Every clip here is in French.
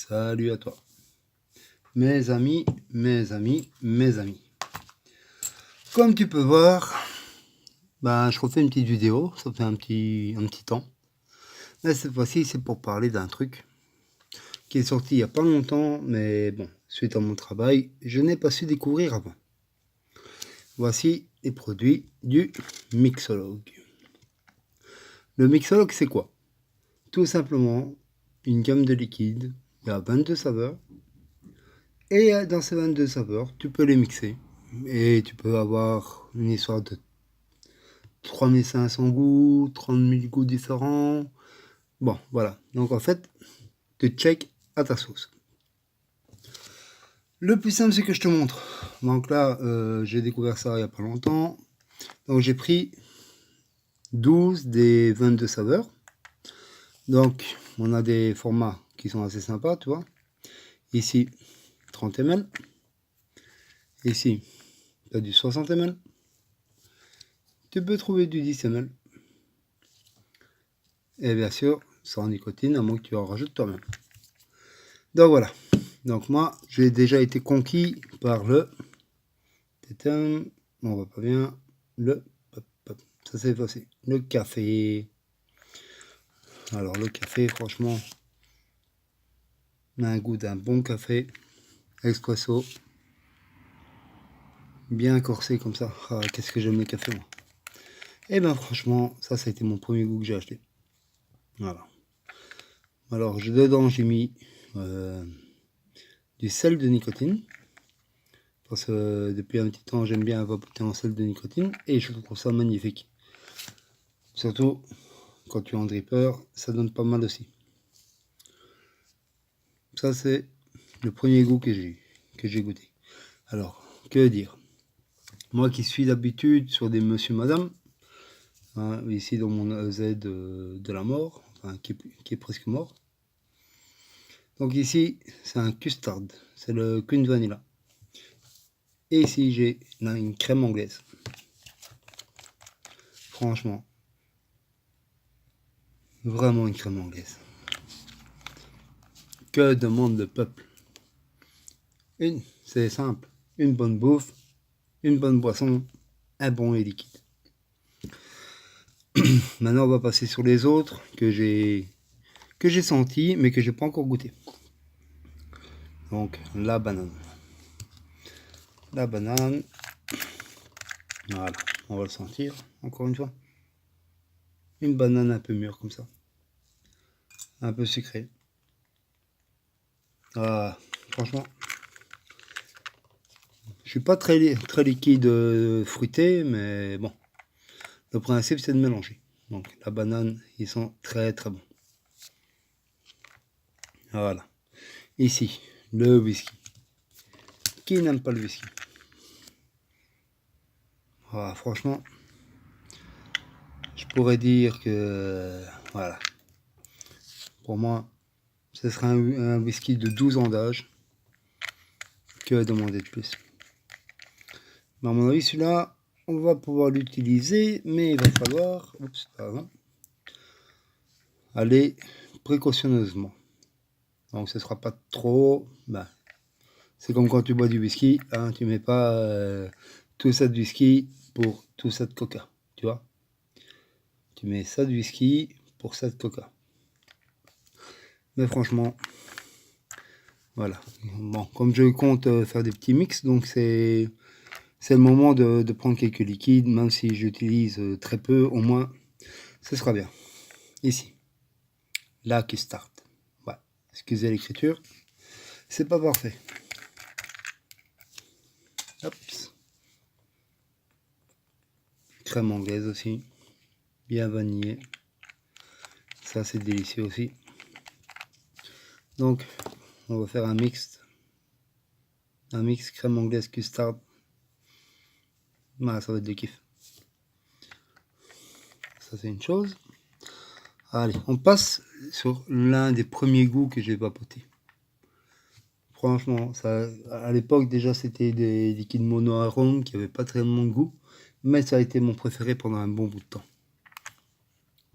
Salut à toi. Mes amis. Comme tu peux voir, je refais une petite vidéo, ça fait un petit temps. Mais cette fois-ci, c'est pour parler d'un truc qui est sorti il n'y a pas longtemps, mais bon, suite à mon travail, je n'ai pas su découvrir avant. Voici les produits du mixologue. Le mixologue, c'est quoi? Tout simplement une gamme de liquides. Il y a 22 saveurs. Et dans ces 22 saveurs, tu peux les mixer. Et tu peux avoir une histoire de 3500 goûts, 30 000 goûts différents. Bon, voilà. Donc en fait, tu check à ta sauce. Le plus simple, c'est que je te montre. Donc là, j'ai découvert ça il n'y a pas longtemps. Donc j'ai pris 12 des 22 saveurs. Donc on a des formats qui sont assez sympas, tu vois. Ici, 30 ml. Ici, tu as du 60 ml. Tu peux trouver du 10 ml. Et bien sûr, sans nicotine, à moins que tu en rajoutes toi-même. Donc voilà. Donc moi, j'ai déjà été conquis par le... On va pas bien. Ça s'est effacé. Le café. Alors le café, franchement, on a un goût d'un bon café. Espresso. Bien corsé comme ça. Ah, qu'est-ce que j'aime le café, moi. Et ben franchement, ça a été mon premier goût que j'ai acheté. Voilà. Alors dedans, j'ai mis du sel de nicotine. Parce que depuis un petit temps, j'aime bien vapoter en sel de nicotine. Et je trouve ça magnifique. Surtout quand tu es en dripper, ça donne pas mal aussi. Ça, c'est le premier goût que j'ai goûté. Alors, que dire? Moi qui suis d'habitude sur des monsieur madame, hein, ici dans mon Z de la mort, enfin, qui est presque mort. Donc ici, c'est un custard, c'est le Queen Vanilla. Et ici, j'ai là une crème anglaise. Franchement, vraiment une crème anglaise. Que demande le peuple? C'est simple, une bonne bouffe, une bonne boisson, un bon et liquide. Maintenant, on va passer sur les autres que j'ai senti, mais que j'ai pas encore goûté. Donc, la banane. La banane. Voilà, on va le sentir, encore une fois. Une banane un peu mûre, comme ça. Un peu sucrée. Ah, franchement, je suis pas très liquide fruité, mais bon. Le principe, c'est de mélanger. Donc, la banane, ils sont très très bons. Voilà. Ici, le whisky. Qui n'aime pas le whisky? Ah, franchement, je pourrais dire que, voilà, pour moi, ce serait un whisky de 12 ans d'âge. Que demander de plus? Mais à mon avis, celui-là, on va pouvoir l'utiliser, mais il va falloir, aller précautionneusement. Donc ce sera pas trop, c'est comme quand tu bois du whisky, hein, tu mets pas tout ça de whisky pour tout ça de coca, tu vois. Tu mets ça de whisky pour ça de coca. Mais franchement, voilà. Bon, comme je compte faire des petits mix, donc c'est le moment de prendre quelques liquides, même si j'utilise très peu, au moins, ce sera bien. Ici, là qui start. Ouais, excusez l'écriture, c'est pas parfait. Hop. Crème anglaise aussi, bien vanillée. Ça, c'est délicieux aussi. Donc, on va faire un mix crème anglaise custard. Ça va être de kiff. Ça, c'est une chose. Allez, on passe sur l'un des premiers goûts que j'ai vapoté. Franchement, ça, à l'époque déjà c'était des liquides mono-arômes qui n'avaient pas tellement de goût, mais ça a été mon préféré pendant un bon bout de temps.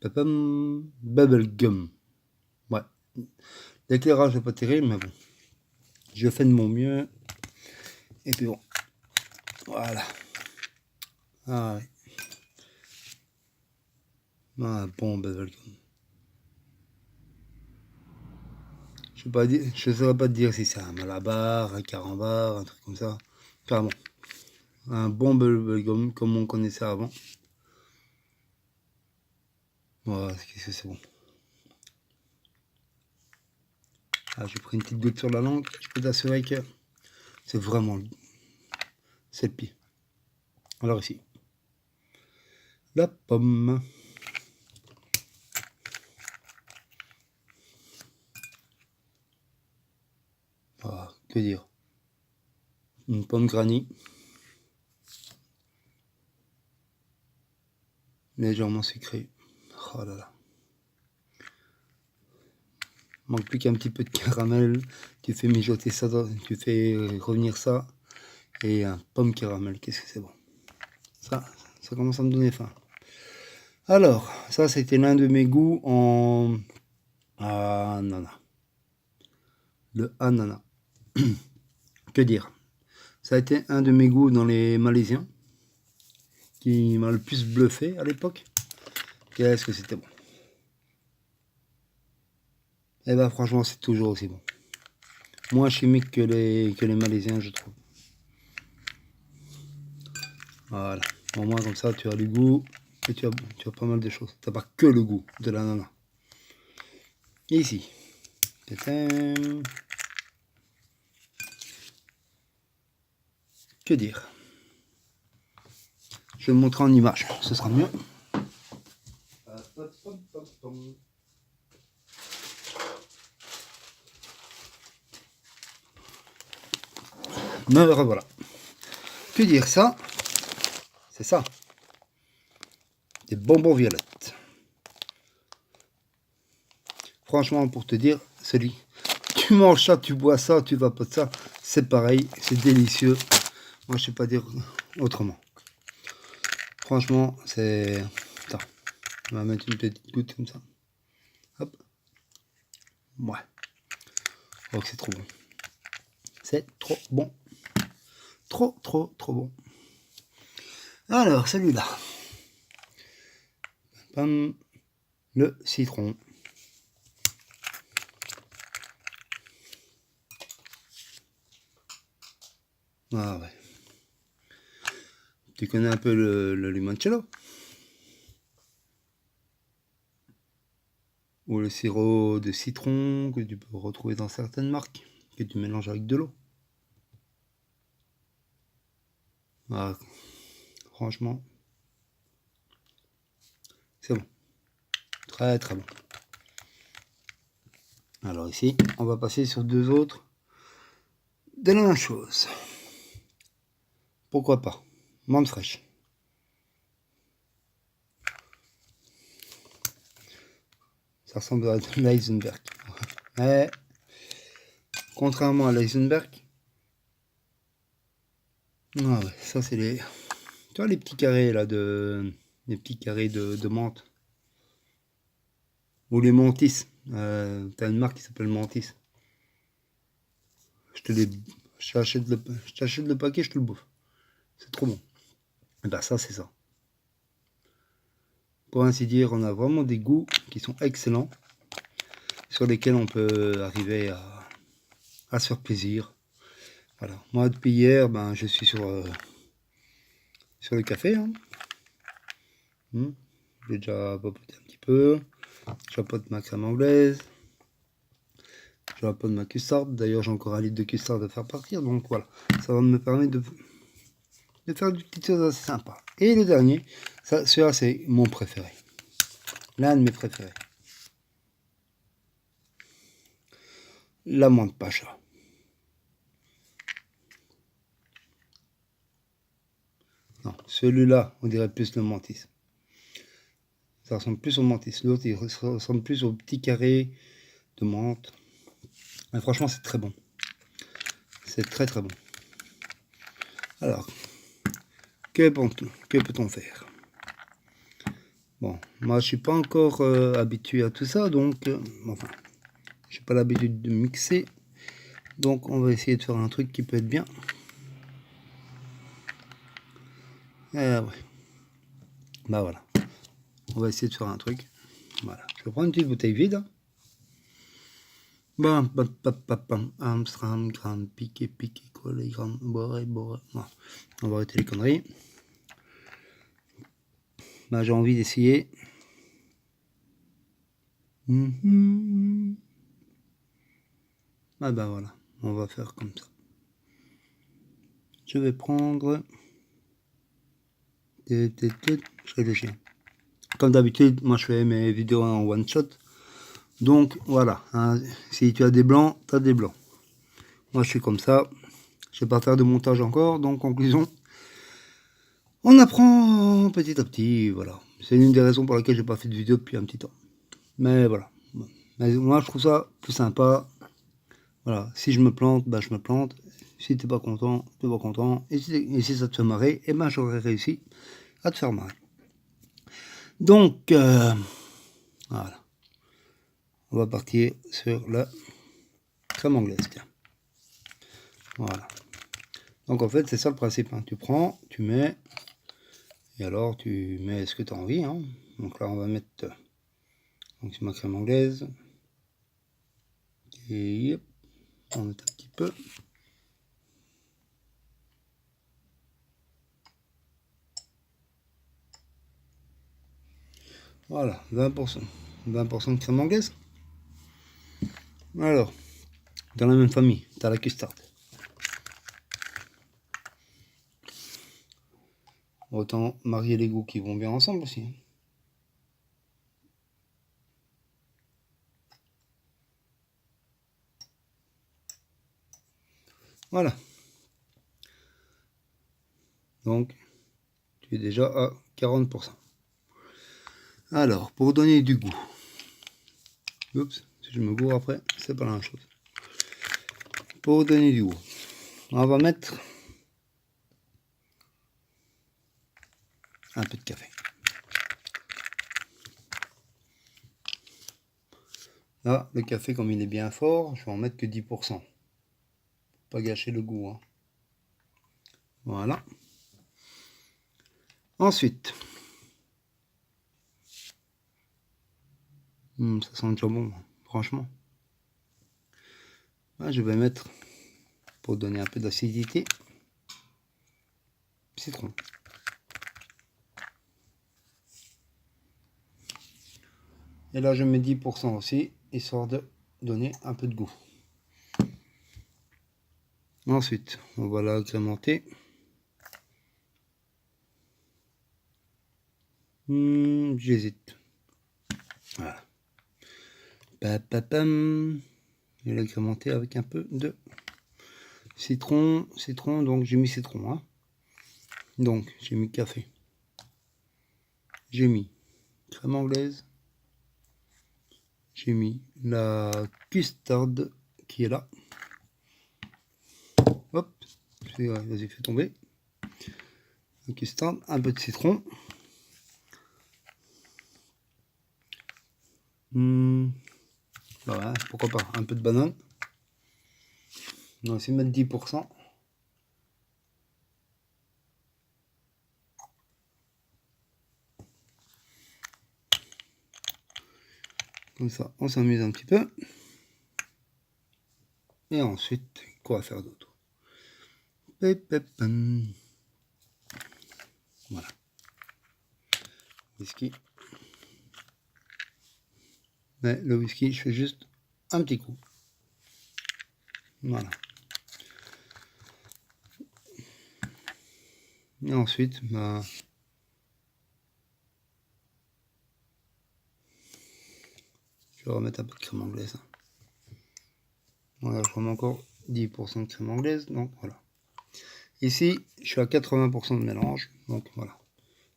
Papam, Bubblegum. Ouais, L'éclairage n'est pas terrible, mais bon. Je fais de mon mieux. Et puis bon. Voilà. Ah ouais. Ah, bon bubblegum. Je ne saurais pas te dire si c'est un malabar, un carambar, un truc comme ça. Enfin bon. Un bon bubblegum comme on connaissait avant. Voilà, qu'est-ce que c'est bon. Ah, j'ai pris une petite goutte sur la langue. Je peux t'assurer que c'est vraiment... C'est le pire. Alors ici. La pomme. Ah, que dire. Une pomme granny. Légèrement sucrée. Oh là là. Manque plus qu'un petit peu de caramel. Tu fais mijoter ça, tu fais revenir ça. Et un pomme caramel. Qu'est-ce que c'est bon. Ça commence à me donner faim. Alors, ça c'était l'un de mes goûts en ananas. Le ananas. Que dire. Ça a été un de mes goûts dans les Malaisiens. Qui m'a le plus bluffé à l'époque. Qu'est-ce que c'était bon. Et bah franchement c'est toujours aussi bon. Moins chimique que les Malaisiens je trouve. Voilà. Au moins comme ça tu as du goût et tu as pas mal de choses. Tu n'as pas que le goût de l'ananas. Et ici. Que dire. Je vais le montrer en image, ce sera mieux. Me revoilà. Que dire ça? C'est ça. Des bonbons violettes. Franchement, pour te dire, celui, tu manges ça, tu bois ça, tu vapotes ça, c'est pareil, c'est délicieux. Moi, je sais pas dire autrement. Franchement, c'est... Attends, on va mettre une petite goutte comme ça. Hop. Ouais. Oh, c'est trop bon. C'est trop bon. Trop, trop, trop bon. Alors, celui-là. Le citron. Ah ouais. Tu connais un peu le limoncello? Ou le sirop de citron que tu peux retrouver dans certaines marques, que tu mélanges avec de l'eau. Ah, franchement, c'est bon. Très très bon. Alors ici, on va passer sur deux autres de la même chose. Pourquoi pas? Menthe fraîche. Ça ressemble à de l'Eisenberg. Mais, contrairement à l'Eisenberg, ah ouais, ça c'est les... Tu vois les petits carrés là les petits carrés de menthe. Ou les Mantis. T'as une marque qui s'appelle Mantis. Je t'achète le paquet, je te le bouffe. C'est trop bon. Et ben ça, c'est ça. Pour ainsi dire, on a vraiment des goûts qui sont excellents, sur lesquels on peut arriver à se faire plaisir. Voilà. Moi, depuis hier, ben, je suis sur le café. Hein. J'ai déjà papoté un petit peu. Je vapote ma crème anglaise. Je vapote ma custarde. D'ailleurs, j'ai encore un litre de custarde à faire partir. Donc voilà, ça va me permettre de faire des petites choses assez sympas. Et le dernier, celui-là c'est mon préféré. L'un de mes préférés. L'amande pacha. Non, celui-là, on dirait plus le mantis. Ça ressemble plus au mantis. L'autre, il ressemble plus au petit carré de menthe. Mais franchement, c'est très bon. C'est très très bon. Alors, que peut-on faire? Bon, moi je suis pas encore habitué à tout ça, donc enfin, j'ai pas l'habitude de mixer. Donc on va essayer de faire un truc qui peut être bien. Ouais. Bah voilà. On va essayer de faire un truc. Voilà. Je vais prendre une petite bouteille vide. Bam, bam, bam, bam, bam. Amstram, gramme, piqué, collé, gramme, boré. Bon, on va arrêter les conneries. Bah j'ai envie d'essayer. Ah bah voilà. On va faire comme ça. Je vais prendre... Je réfléchis. Comme d'habitude, moi je fais mes vidéos en one shot. Donc voilà, hein, si tu as des blancs, tu as des blancs. Moi je suis comme ça. Je vais pas faire de montage encore. Donc conclusion, on apprend petit à petit. Voilà. C'est une des raisons pour lesquelles j'ai pas fait de vidéo depuis un petit temps. Mais voilà. Mais moi je trouve ça plus sympa. Voilà. Si je me plante, bah je me plante. Si t'es pas content, t'es pas content. Et si ça te fait marrer, et ben j'aurais réussi à te faire marrer. Donc voilà. On va partir sur la crème anglaise. Tiens. Voilà. Donc en fait c'est ça le principe. Hein. Tu prends, tu mets, et alors tu mets ce que tu as envie. Hein. Donc là on va mettre donc c'est ma crème anglaise. Et on met un petit peu. Voilà, 20%. 20% de crème anglaise. Alors, dans la même famille, tu as la custard. Autant marier les goûts qui vont bien ensemble aussi. Voilà. Donc, tu es déjà à 40%. Alors, pour donner du goût. Oups, si je me gourre après, c'est pas la même chose. Pour donner du goût, on va mettre un peu de café. Là, le café, comme il est bien fort, je vais en mettre que 10%. Pas gâcher le goût. Hein. Voilà. Ensuite, ça sent déjà bon, franchement. Là, je vais mettre, pour donner un peu d'acidité, citron. Et là, je mets 10% aussi, histoire de donner un peu de goût. Ensuite, on va l'agrémenter. J'hésite. Voilà. Papapam. Je vais l'agrémenter avec un peu de citron. Citron, donc j'ai mis citron. Hein. Donc, j'ai mis café. J'ai mis crème anglaise. J'ai mis la custard qui est là. Hop, vas-y, fais tomber. La custard, un peu de citron. Voilà, pourquoi pas, un peu de banane. On va essayer de mettre 10%. Comme ça, on s'amuse un petit peu. Et ensuite, quoi faire d'autre? Voilà. Whisky. Mais le whisky, je fais juste un petit coup. Voilà. Et ensuite, bah, je vais remettre un peu de crème anglaise. Voilà, je remets encore 10% de crème anglaise. Donc voilà. Ici, je suis à 80% de mélange. Donc voilà.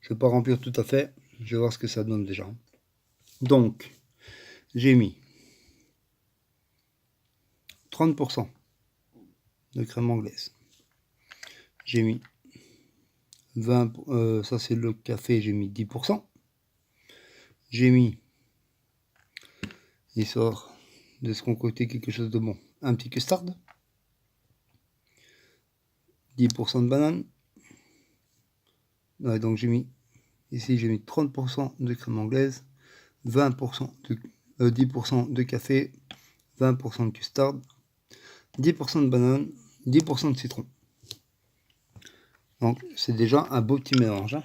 Je ne vais pas remplir tout à fait. Je vais voir ce que ça donne déjà. Donc, j'ai mis 30% de crème anglaise. J'ai mis 20%, ça c'est le café, j'ai mis 10%. J'ai mis, il sort de se concocter quelque chose de bon. Un petit custard, 10% de banane. Ouais, donc j'ai mis ici, j'ai mis 30% de crème anglaise, 20% de 10% de café, 20% de custard, 10% de banane, 10% de citron. Donc c'est déjà un beau petit mélange, hein.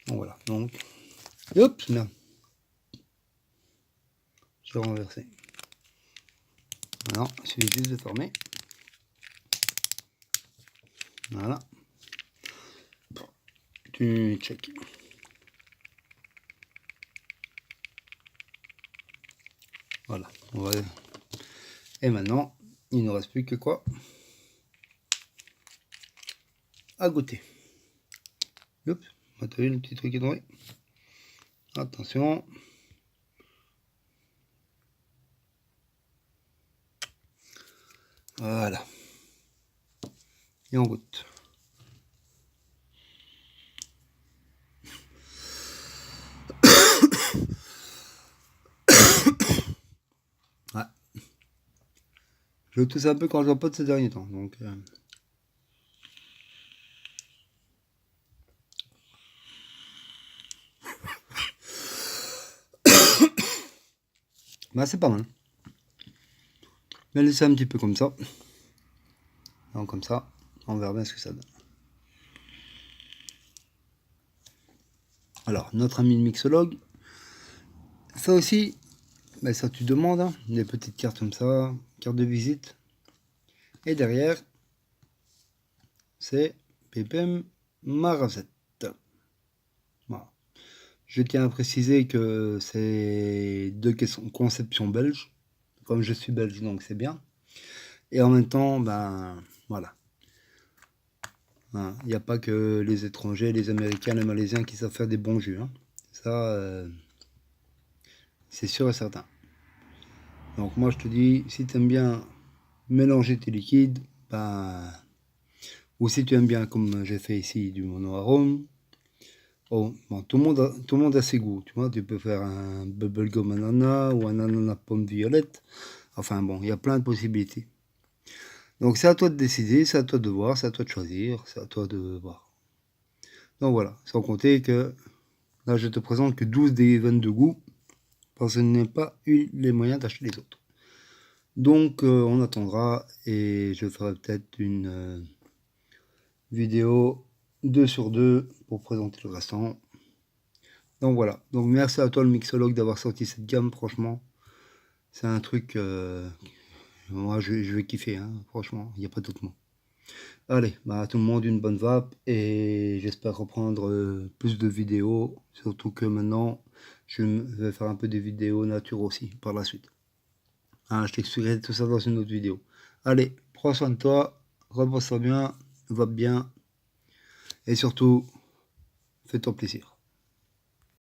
Donc voilà, donc hop, merde, j'ai renversé. Alors, il suffit juste de fermer. Voilà. Tu check. Voilà. On va... Et maintenant, il ne reste plus que quoi à goûter. Hop, t'as vu le petit truc qui est tombé? Attention. Voilà. Et on goûte. Ouais. Je tousse un peu quand je pas de ces derniers temps. Donc, bah, c'est pas mal. Je vais laisser un petit peu comme ça. Donc comme ça, on verra bien ce que ça donne. Alors, notre ami le mixologue, ça aussi, bah, ça tu demandes, hein, des petites cartes comme ça, carte de visite. Et derrière, c'est PPM ma recette. Voilà. Je tiens à préciser que c'est deux conceptions belges. Comme je suis belge, donc c'est bien. Et en même temps, ben voilà. Il n'y a pas que les étrangers, les Américains, les Malaisiens qui savent faire des bons jus, hein. Ça, c'est sûr et certain. Donc moi je te dis, si tu aimes bien mélanger tes liquides, ben, ou si tu aimes bien, comme j'ai fait ici, du monoarôme, bon, tout le monde a ses goûts. Tu vois, tu peux faire un bubblegum ananas ou un ananas pomme violette. Enfin bon, il y a plein de possibilités. Donc c'est à toi de décider, c'est à toi de voir, c'est à toi de choisir, c'est à toi de voir. Donc voilà, sans compter que là je te présente que 12 des 22 goûts, parce que je n'ai pas eu les moyens d'acheter les autres. Donc on attendra et je ferai peut-être une vidéo 2 sur 2 pour présenter le restant. Donc voilà, donc merci à toi le mixologue d'avoir sorti cette gamme, franchement. C'est un truc, moi je vais kiffer, hein, franchement, il n'y a pas d'autre mot. Allez, bah, à tout le monde une bonne vape et j'espère reprendre plus de vidéos, surtout que maintenant je vais faire un peu des vidéos nature aussi par la suite. Hein, je t'expliquerai tout ça dans une autre vidéo. Allez, prends soin de toi, repose-toi bien, vape bien et surtout, fais-toi plaisir.